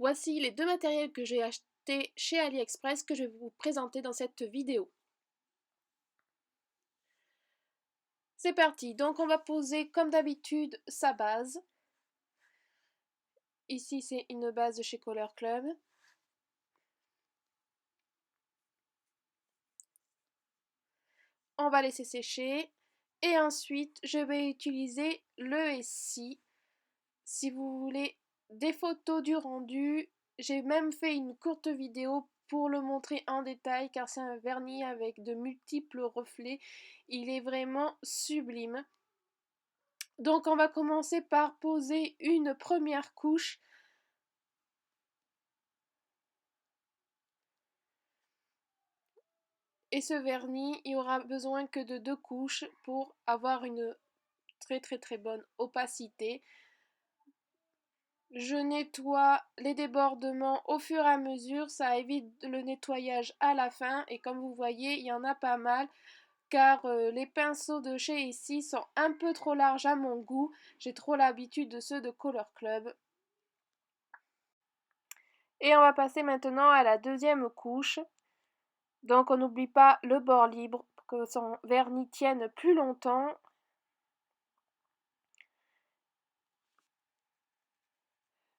voici les deux matériels que j'ai achetés chez AliExpress que je vais vous présenter dans cette vidéo. C'est parti, donc on va poser comme d'habitude sa base. Ici c'est une base de chez Color Club. On va laisser sécher et ensuite je vais utiliser le SI. Si vous voulez des photos du rendu, j'ai même fait une courte vidéo pour le montrer en détail car c'est un vernis avec de multiples reflets. Il est vraiment sublime. Donc on va commencer par poser une première couche. Et ce vernis, il n'y aura besoin que de 2 couches pour avoir une très bonne opacité. Je nettoie les débordements au fur et à mesure, ça évite le nettoyage à la fin et comme vous voyez, il y en a pas mal car les pinceaux de chez ici sont un peu trop larges à mon goût. J'ai trop l'habitude de ceux de Color Club. Et on va passer maintenant à la deuxième couche. Donc on n'oublie pas le bord libre pour que son vernis tienne plus longtemps.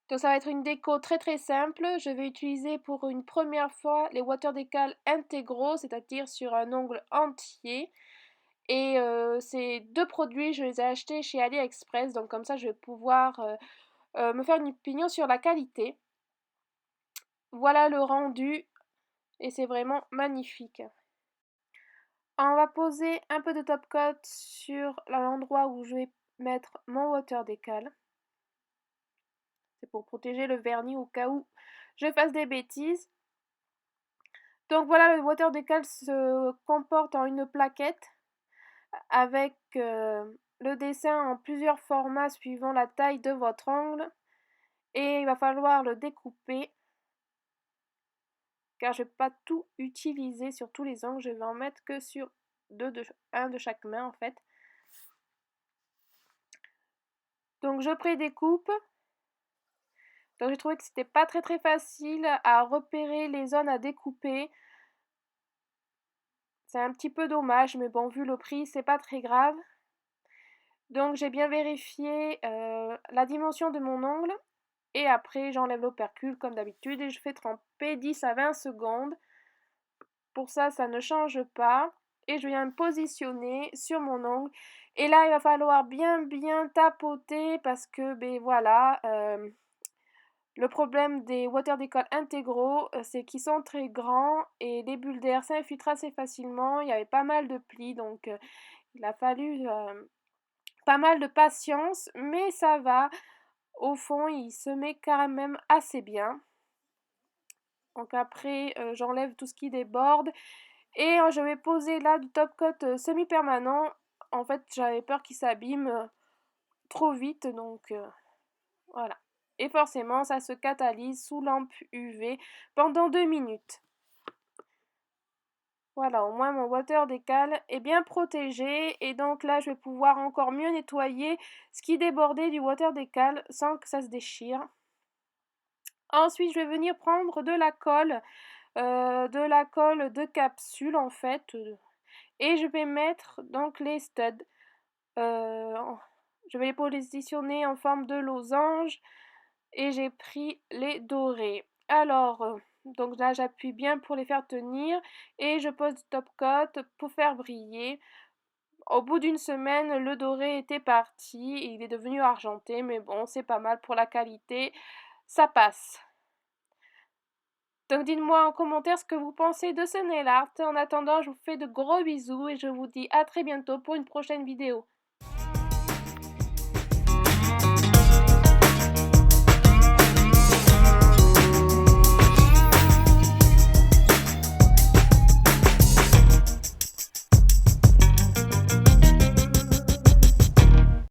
Donc ça va être une déco très simple. Je vais utiliser pour une première fois les water decals intégraux, c'est-à-dire sur un ongle entier. Et ces deux produits, je les ai achetés chez AliExpress, donc comme ça je vais pouvoir me faire une opinion sur la qualité. Voilà le rendu et c'est vraiment magnifique. On va poser un peu de top coat sur l'endroit où je vais mettre mon water decal. C'est pour protéger le vernis au cas où je fasse des bêtises. Donc voilà, le water decal se comporte en une plaquette avec le dessin en plusieurs formats suivant la taille de votre ongle. Et il va falloir le découper car je ne vais pas tout utiliser sur tous les ongles. Je vais en mettre que sur un de chaque main en fait. Donc je prédécoupe. Donc j'ai trouvé que c'était pas très facile à repérer les zones à découper. C'est un petit peu dommage, mais bon, vu le prix, c'est pas très grave. Donc j'ai bien vérifié la dimension de mon ongle. Et après, j'enlève l'opercule comme d'habitude et je fais tremper 10 à 20 secondes. Pour ça, ça ne change pas. Et je viens me positionner sur mon ongle. Et là, il va falloir bien tapoter parce que, ben voilà, le problème des water decal intégraux, c'est qu'ils sont très grands et les bulles d'air s'infiltrent assez facilement. Il y avait pas mal de plis, donc il a fallu pas mal de patience, mais ça va. Au fond, il se met quand même assez bien. Donc après, j'enlève tout ce qui déborde. Et je vais poser là du top coat semi-permanent. En fait, j'avais peur qu'il s'abîme trop vite, donc voilà. Et forcément, ça se catalyse sous lampe UV pendant 2 minutes. Voilà, au moins mon water decal est bien protégé. Et donc là, je vais pouvoir encore mieux nettoyer ce qui débordait du water decal sans que ça se déchire. Ensuite, je vais venir prendre de la colle de capsule en fait. Et je vais mettre donc les studs. Je vais les positionner en forme de losange et j'ai pris les dorés. Alors, donc là j'appuie bien pour les faire tenir et je pose du top coat pour faire briller. Au bout d'une semaine, le doré était parti, il est devenu argenté, mais bon, c'est pas mal pour la qualité, ça passe. Donc dites-moi en commentaire ce que vous pensez de ce nail art. En attendant, je vous fais de gros bisous et je vous dis à très bientôt pour une prochaine vidéo.